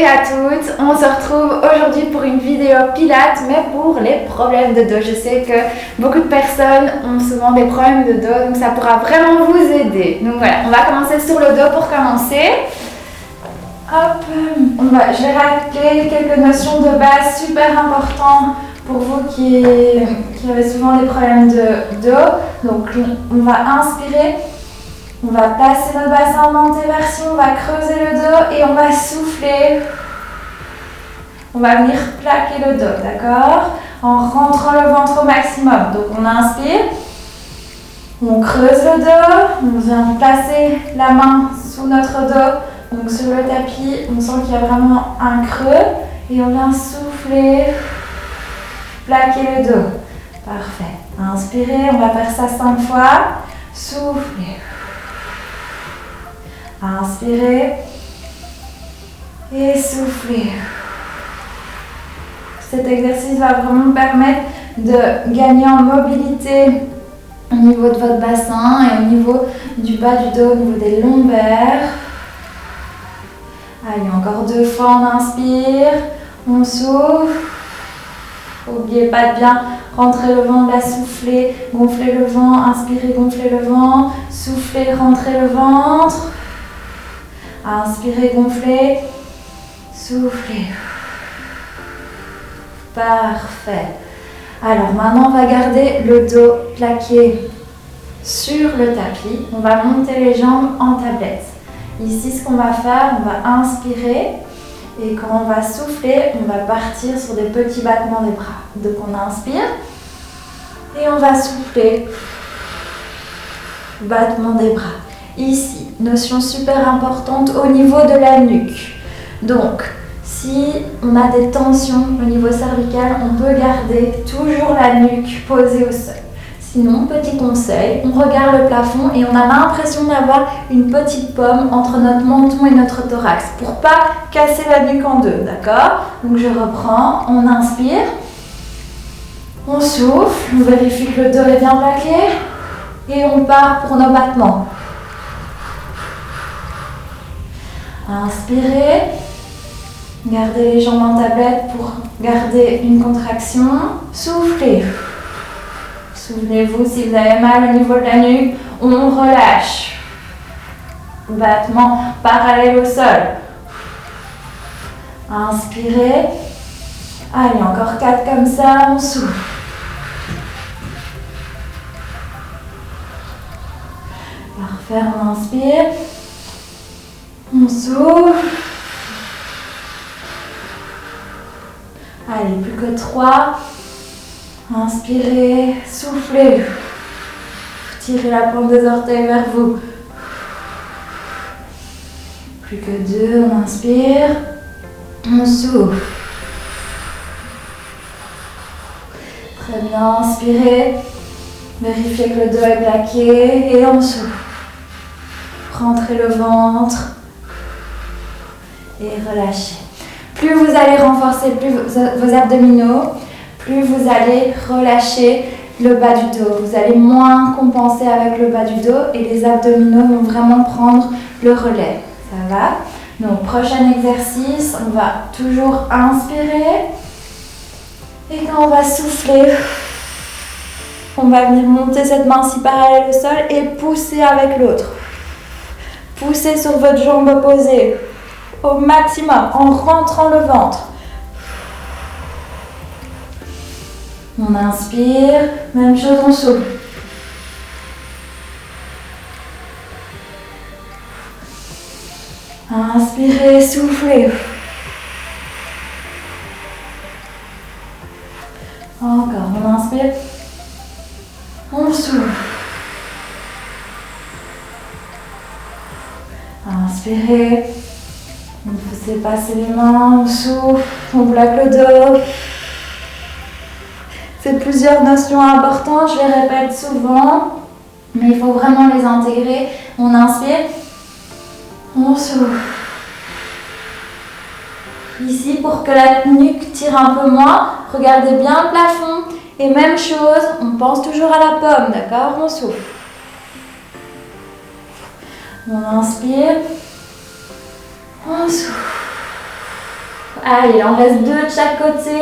et à toutes, on se retrouve aujourd'hui pour une vidéo pilates mais pour les problèmes de dos. Je sais que beaucoup de personnes ont souvent des problèmes de dos, donc ça pourra vraiment vous aider. Donc voilà, on va commencer sur le dos pour commencer. Hop, je vais rappeler quelques notions de base super importantes pour vous qui avez souvent des problèmes de dos. Donc on va inspirer. On va placer notre bassin en antéversion, on va creuser le dos et on va souffler. On va venir plaquer le dos, d'accord? En rentrant le ventre au maximum. Donc on inspire, on creuse le dos, on vient placer la main sous notre dos. Donc sur le tapis, on sent qu'il y a vraiment un creux et on vient souffler, plaquer le dos. Parfait. Inspirez, on va faire ça 5 fois. Soufflez. Inspirez et soufflez. Cet exercice va vraiment permettre de gagner en mobilité au niveau de votre bassin et au niveau du bas du dos, au niveau des lombaires. Allez, encore 2 fois, on inspire, on souffle. N'oubliez pas de bien rentrer le ventre, la souffler, gonfler le ventre, inspirez, gonfler le ventre, soufflez, rentrez le ventre. Inspirez, gonflez, soufflez. Parfait. Alors maintenant, on va garder le dos plaqué sur le tapis. On va monter les jambes en tablette. Ici, ce qu'on va faire, on va inspirer et quand on va souffler, on va partir sur des petits battements des bras. Donc on inspire et on va souffler. Battement des bras. Ici, notion super importante au niveau de la nuque. Donc, si on a des tensions au niveau cervical, on peut garder toujours la nuque posée au sol. Sinon, petit conseil, on regarde le plafond et on a l'impression d'avoir une petite pomme entre notre menton et notre thorax pour pas casser la nuque en deux, d'accord? Donc je reprends, on inspire, on souffle, on vérifie que le dos est bien plaqué et on part pour nos battements. Inspirez, gardez les jambes en tablette pour garder une contraction, soufflez. Souvenez-vous, si vous avez mal au niveau de la nuque, on relâche. Battement parallèle au sol. Inspirez. Allez, encore 4 comme ça, on souffle. Parfait, on inspire. On souffle. Allez, plus que 3. Inspirez, soufflez. Tirez la pointe des orteils vers vous. Plus que 2, on inspire. On souffle. Très bien, inspirez. Vérifiez que le dos est plaqué et on souffle. Rentrez le ventre et relâchez. Plus vous allez renforcer vos abdominaux, plus vous allez relâcher le bas du dos. Vous allez moins compenser avec le bas du dos et les abdominaux vont vraiment prendre le relais. Ça va? Donc, prochain exercice, on va toujours inspirer. Et quand on va souffler, on va venir monter cette main-ci parallèle au sol et pousser avec l'autre. Poussez sur votre jambe opposée au maximum en rentrant le ventre. On inspire, même chose, on souffle. Inspirez, soufflez. Encore, on inspire, on souffle. Inspirez, on fait passer les mains, on souffle, on plaque le dos. C'est plusieurs notions importantes, je les répète souvent, mais il faut vraiment les intégrer. On inspire, on souffle. Ici, pour que la nuque tire un peu moins, regardez bien le plafond. Et même chose, on pense toujours à la pomme, d'accord? On souffle. On inspire, on souffle. Allez, il en reste 2 de chaque côté.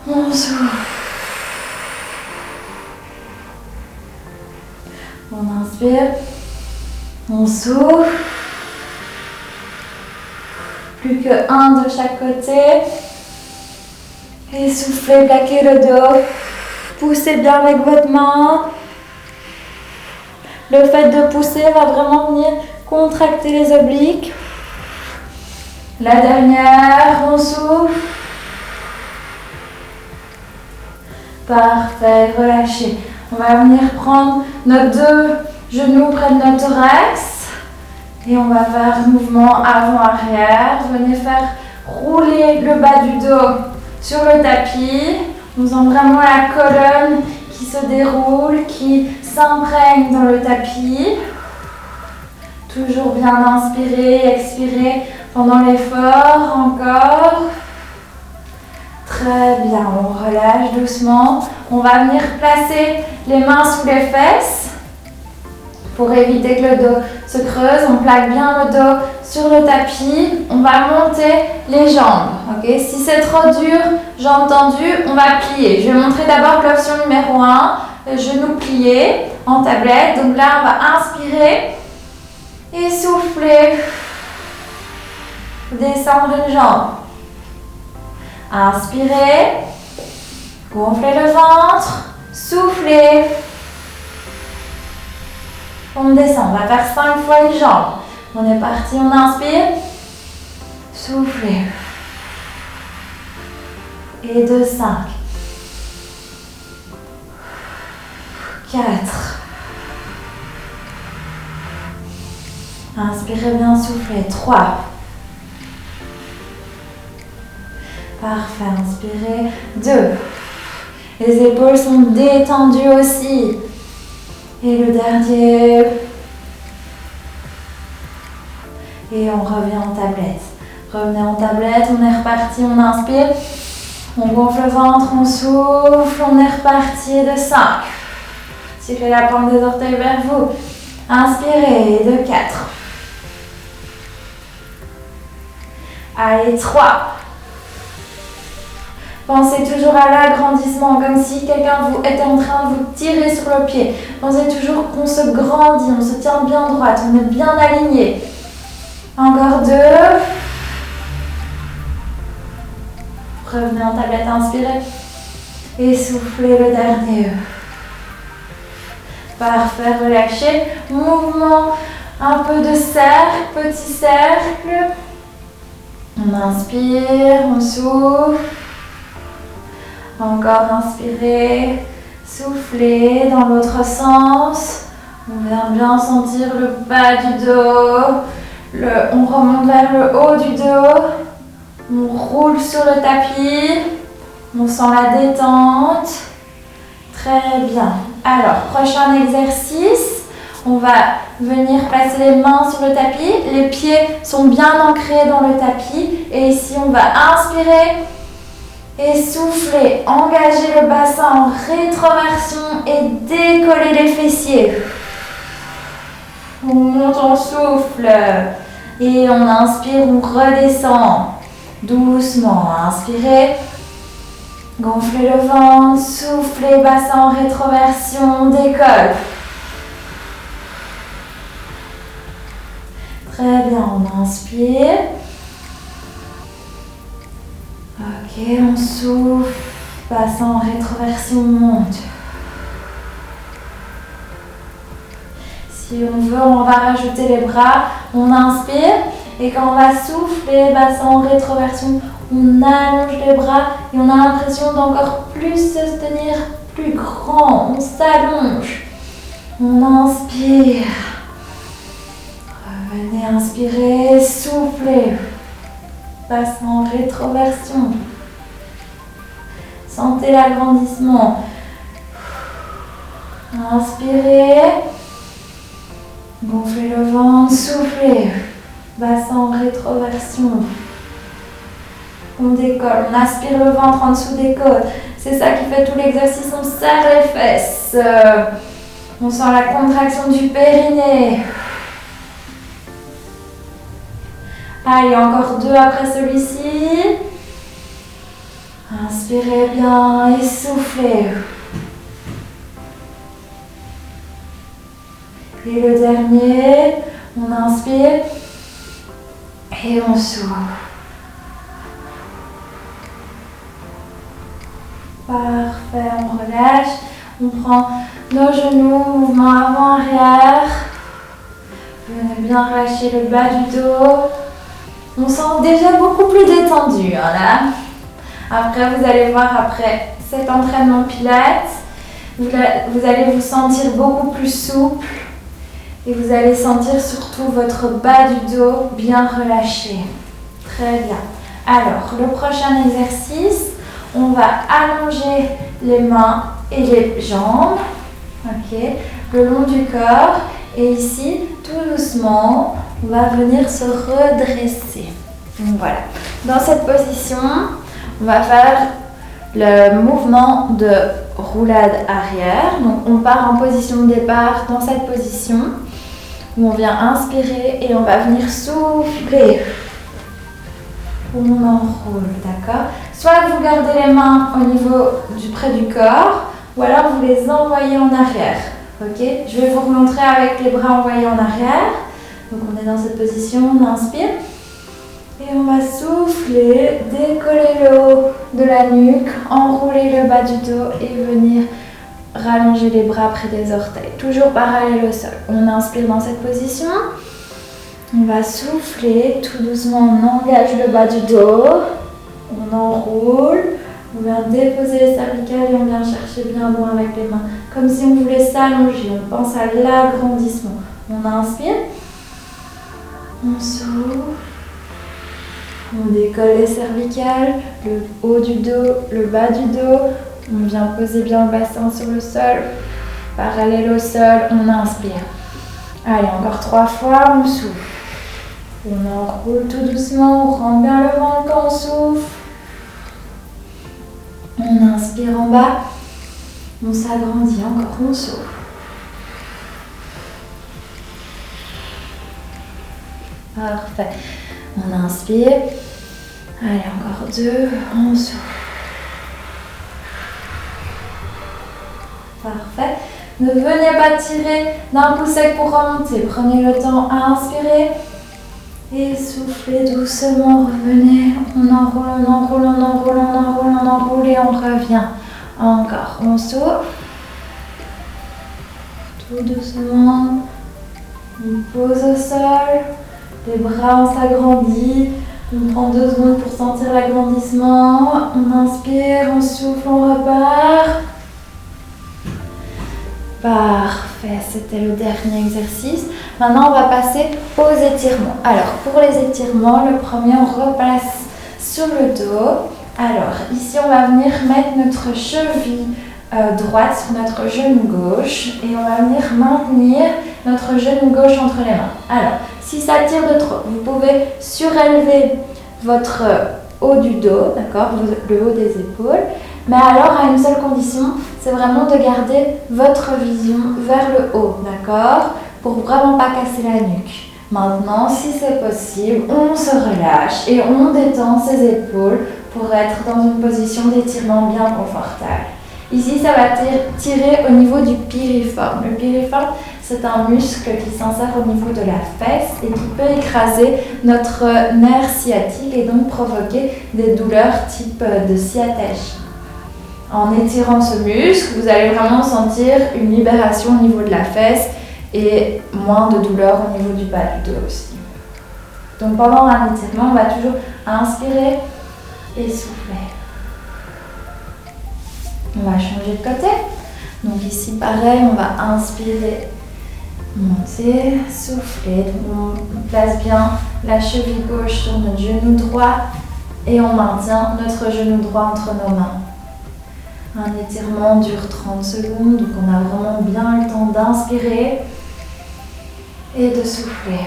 On souffle. On inspire. On souffle. Plus que 1 de chaque côté. Et soufflez, plaquez le dos. Poussez bien avec votre main. Le fait de pousser va vraiment venir contracter les obliques. La dernière, on souffle. Parfait, relâchez. On va venir prendre nos 2 genoux près de notre thorax. Et on va faire un mouvement avant-arrière. Venez faire rouler le bas du dos sur le tapis. On sent vraiment la colonne qui se déroule, qui s'imprègne dans le tapis. Toujours bien inspirer, expirer pendant l'effort. Encore. Très bien, on relâche doucement. On va venir placer les mains sous les fesses pour éviter que le dos se creuse. On plaque bien le dos sur le tapis. On va monter les jambes. Okay? Si c'est trop dur, jambes tendues, on va plier. Je vais montrer d'abord l'option numéro 1, genoux pliés en tablette. Donc là, on va inspirer et souffler. Descendre une jambe. Inspirez, gonflez le ventre, soufflez. On descend, on va faire 5 fois une jambe. On est parti, on inspire, soufflez. Et 2, 5. 4. Inspirez bien, soufflez. 3. Parfait, inspirez. 2. Les épaules sont détendues aussi. Et le dernier. Et on revient en tablette. Revenez en tablette, on est reparti, on inspire. On gonfle le ventre, on souffle, on est reparti de 5. Tirez la pointe des orteils vers vous. Inspirez, de 4. Allez, 3. Pensez toujours à l'agrandissement, comme si quelqu'un était en train de vous tirer sur le pied. Pensez toujours qu'on se grandit, on se tient bien droite, on est bien aligné. Encore 2. Revenez en tablette, inspirez. Et soufflez le dernier. Parfait, relâchez. Mouvement, un peu de cercle, petit cercle. On inspire, on souffle. Encore inspirez, soufflez dans l'autre sens. On vient bien sentir le bas du dos. On remonte vers le haut du dos. On roule sur le tapis. On sent la détente. Très bien. Alors, prochain exercice. On va venir placer les mains sur le tapis. Les pieds sont bien ancrés dans le tapis. Et ici, on va inspirer. Et soufflez, engagez le bassin en rétroversion et décollez les fessiers. On monte, on souffle. Et on inspire, on redescend. Doucement, inspirez. Gonflez le ventre, soufflez, bassin en rétroversion, on décolle. Très bien, on inspire. Ok, on souffle, bassin en rétroversion, monte. Si on veut, on va rajouter les bras, on inspire et quand on va souffler, bassin en rétroversion, on allonge les bras et on a l'impression d'encore plus se tenir plus grand, on s'allonge. On inspire. Revenez inspirer, soufflez. Bassin en rétroversion. Sentez l'agrandissement. Inspirez. Gonflez le ventre, soufflez. Bassin en rétroversion. On décolle, on aspire le ventre en dessous des côtes. C'est ça qui fait tout l'exercice. On serre les fesses. On sent la contraction du périnée. Allez, encore 2 après celui-ci. Inspirez bien et soufflez. Et le dernier, on inspire et on souffle. Parfait, on relâche. On prend nos genoux, mouvement avant-arrière. Venez bien relâcher le bas du dos. On sent déjà beaucoup plus détendu hein, là. Après, vous allez voir, après cet entraînement pilates, vous allez vous sentir beaucoup plus souple. Et vous allez sentir surtout votre bas du dos bien relâché. Très bien. Alors, le prochain exercice, on va allonger les mains et les jambes, ok, le long du corps. Et ici, tout doucement, on va venir se redresser. Donc voilà. Dans cette position, on va faire le mouvement de roulade arrière. Donc on part en position de départ dans cette position où on vient inspirer et on va venir souffler. On enroule, d'accord? Soit vous gardez les mains au niveau près du corps, ou alors vous les envoyez en arrière. Ok? Je vais vous remontrer avec les bras envoyés en arrière. Donc on est dans cette position, on inspire. Et on va souffler, décoller le haut de la nuque, enrouler le bas du dos et venir rallonger les bras près des orteils. Toujours parallèle au sol. On inspire dans cette position. On va souffler, tout doucement on engage le bas du dos. On enroule. On vient déposer les cervicales et on vient chercher bien loin avec les mains. Comme si on voulait s'allonger. On pense à l'agrandissement. On inspire. On souffle. On décolle les cervicales, le haut du dos, le bas du dos. On vient poser bien le bassin sur le sol. Parallèle au sol, on inspire. Allez, encore 3 fois, on souffle. On enroule tout doucement, on rentre bien le ventre quand on souffle. On inspire en bas. On s'agrandit encore, on souffle. Parfait. On inspire. Allez, encore 2. On souffle. Parfait. Ne venez pas tirer d'un coup sec pour remonter. Prenez le temps à inspirer. Et soufflez doucement. Revenez. On enroule, on enroule, on enroule, on enroule, on enroule et on revient. Encore. On souffle. Tout doucement. On pose au sol. Les bras, on s'agrandit. On prend 2 secondes pour sentir l'agrandissement. On inspire, on souffle, on repart. Parfait, c'était le dernier exercice. Maintenant, on va passer aux étirements. Alors, pour les étirements, le premier, on replace sur le dos. Alors, ici, on va venir mettre notre cheville droite sur notre genou gauche et on va venir maintenir notre genou gauche entre les mains. Alors, si ça tire de trop, vous pouvez surélever votre haut du dos, d'accord, le haut des épaules. Mais alors, à une seule condition, c'est vraiment de garder votre vision vers le haut, d'accord, pour vraiment pas casser la nuque. Maintenant, si c'est possible, on se relâche et on détend ses épaules pour être dans une position d'étirement bien confortable. Ici, ça va tirer au niveau du piriforme. Le piriforme, c'est un muscle qui s'insère au niveau de la fesse et qui peut écraser notre nerf sciatique et donc provoquer des douleurs type de sciatalgie. En étirant ce muscle, vous allez vraiment sentir une libération au niveau de la fesse et moins de douleur au niveau du bas du dos aussi. Donc pendant un étirement, on va toujours inspirer et souffler. On va changer de côté. Donc ici pareil, on va inspirer, monter, souffler. Donc on place bien la cheville gauche sur notre genou droit et on maintient notre genou droit entre nos mains. Un étirement dure 30 secondes, donc on a vraiment bien le temps d'inspirer et de souffler.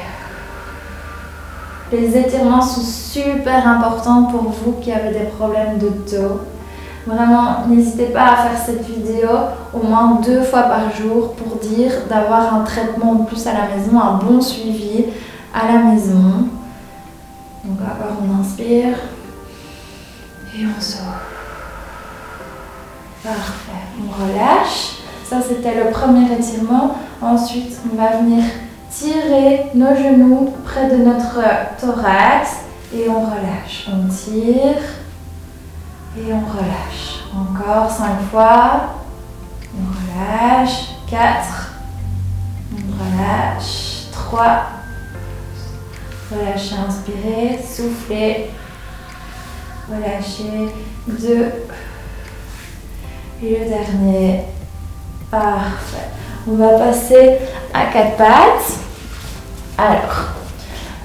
Les étirements sont super importants pour vous qui avez des problèmes de dos. Vraiment, n'hésitez pas à faire cette vidéo au moins 2 fois par jour pour dire d'avoir un traitement de plus à la maison, un bon suivi à la maison. Donc encore on inspire et on souffle. Parfait, on relâche. Ça c'était le premier étirement. Ensuite on va venir tirer nos genoux près de notre thorax et on relâche. On tire et on relâche. Encore 5 fois. On relâche. 4. On relâche. 3. Relâchez, inspirez, soufflez. Relâchez. 2. Et le dernier. Parfait. On va passer à 4 pattes. Alors,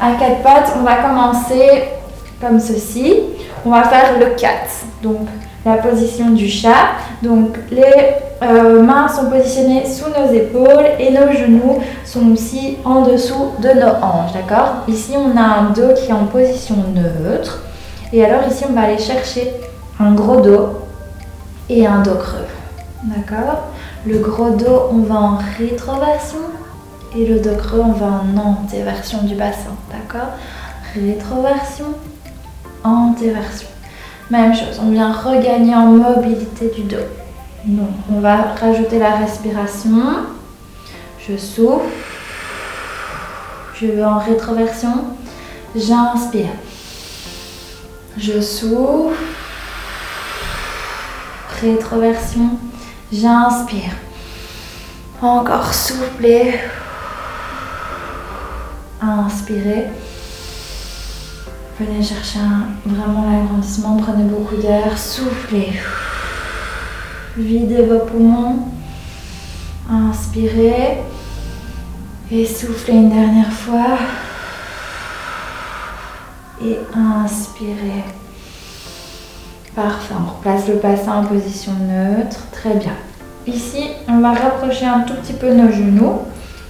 à 4 pattes, on va commencer comme ceci. On va faire le 4. Donc, la position du chat. Donc, les mains sont positionnées sous nos épaules et nos genoux sont aussi en dessous de nos hanches. D'accord? Ici, on a un dos qui est en position neutre. Et alors, ici, on va aller chercher un gros dos et un dos creux. D'accord? Le gros dos, on va en rétroversion. Et le dos creux, on va en antéversion du bassin. D'accord? Rétroversion, antéversion. Même chose, on vient regagner en mobilité du dos. Donc, on va rajouter la respiration. Je souffle. Je vais en rétroversion. J'inspire. Je souffle. Rétroversion. J'inspire. Encore souffler. Inspirez. Venez chercher vraiment l'agrandissement. Prenez beaucoup d'air. Soufflez. Videz vos poumons. Inspirez. Et soufflez une dernière fois. Et inspirez. Parfait. On replace le bassin en position neutre. Très bien. Ici, on va rapprocher un tout petit peu nos genoux.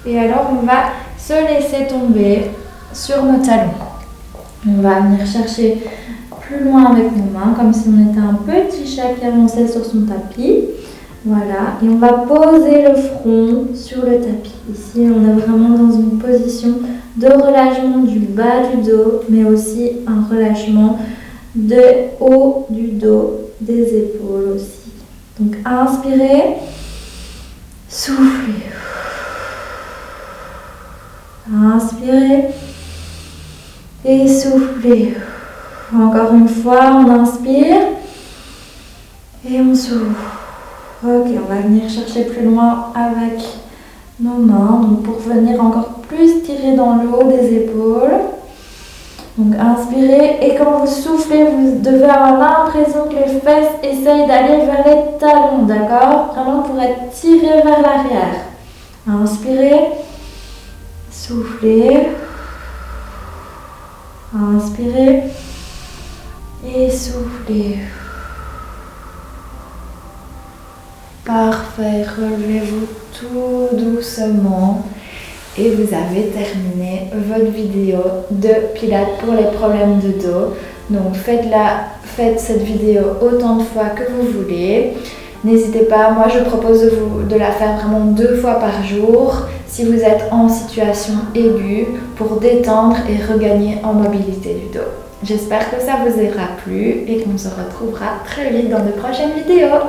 Et alors, on va se laisser tomber sur nos talons. On va venir chercher plus loin avec nos mains, comme si on était un petit chat qui avançait sur son tapis. Voilà, et on va poser le front sur le tapis. Ici, on est vraiment dans une position de relâchement du bas du dos, mais aussi un relâchement de haut du dos, des épaules aussi. Donc, inspirez, soufflez. Inspirez et soufflez. Encore une fois, on inspire et on souffle. Ok, on va venir chercher plus loin avec nos mains. Donc pour venir encore plus tirer dans le haut des épaules. Donc inspirez et quand vous soufflez, vous devez avoir l'impression que les fesses essayent d'aller vers les talons, d'accord? Vraiment pour être tiré vers l'arrière. Inspirez, soufflez. Inspirez et soufflez. Parfait, relevez-vous tout doucement et vous avez terminé votre vidéo de pilates pour les problèmes de dos. Donc faites cette vidéo autant de fois que vous voulez. N'hésitez pas, moi je propose de la faire vraiment 2 fois par jour si vous êtes en situation aiguë pour détendre et regagner en mobilité du dos. J'espère que ça vous aura plu et qu'on se retrouvera très vite dans de prochaines vidéos.